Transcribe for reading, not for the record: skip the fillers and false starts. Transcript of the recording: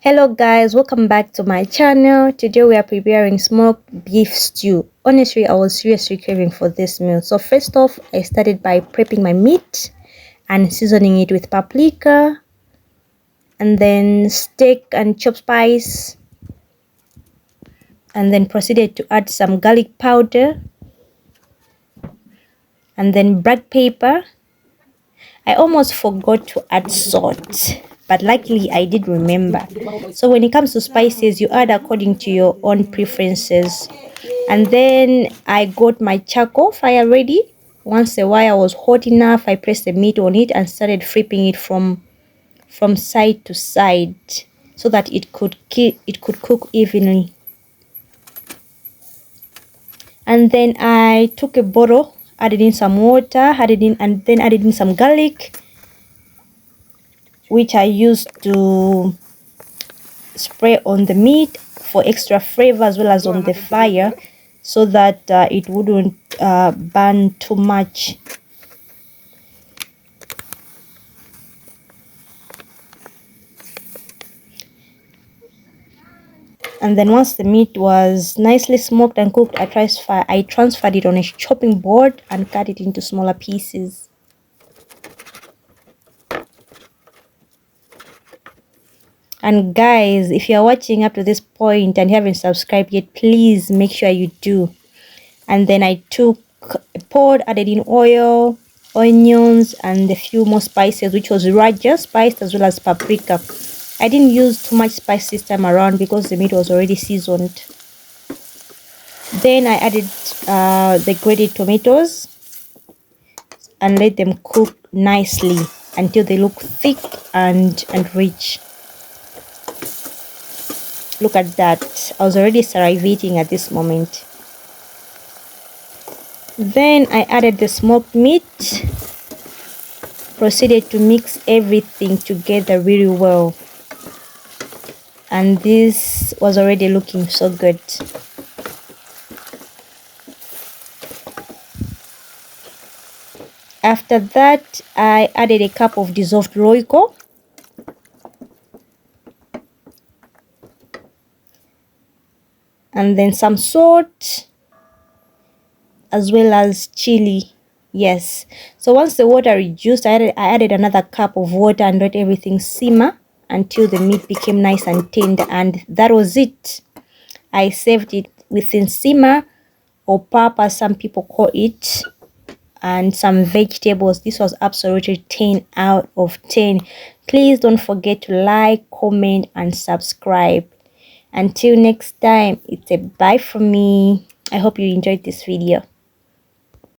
Hello guys, welcome back to my channel. Today we are preparing smoked beef stew. Honestly, I was seriously craving for this meal. So first off, I started by prepping my meat and seasoning it with paprika and then steak and chop spice, and then proceeded to add some garlic powder and then black pepper. I almost forgot to add salt, but luckily I did remember. So when it comes to spices, you add according to your own preferences. And then I got my charcoal fire ready. Once the wire was hot enough, I pressed the meat on it and started flipping it from side to side so that it could cook evenly. And then I took a bottle, added in some water, added in some garlic, which I used to spray on the meat for extra flavor as well as on the fire, so that it wouldn't burn too much. And then once the meat was nicely smoked and cooked, I transferred it on a chopping board and cut it into smaller pieces. And guys, if you are watching up to this point and you haven't subscribed yet, please make sure you do. And then I took a pot, added in oil, onions, and a few more spices, which was Raja spice as well as paprika. I didn't use too much spice this time around because the meat was already seasoned. Then I added the grated tomatoes and let them cook nicely until they look thick and rich. Look at that. I was already salivating at this moment. Then I added the smoked meat, proceeded to mix everything together really well, and this was already looking so good. After that, I added a cup of dissolved Royco and then some salt as well as chili. Yes, so once the water reduced, I added another cup of water and let everything simmer until the meat became nice and tender, and that was it. I served it with nsima or pap as some people call it, and some vegetables. This was absolutely 10 out of 10. Please don't forget to like, comment, and subscribe. Until next time, it's a bye from me. I hope you enjoyed this video.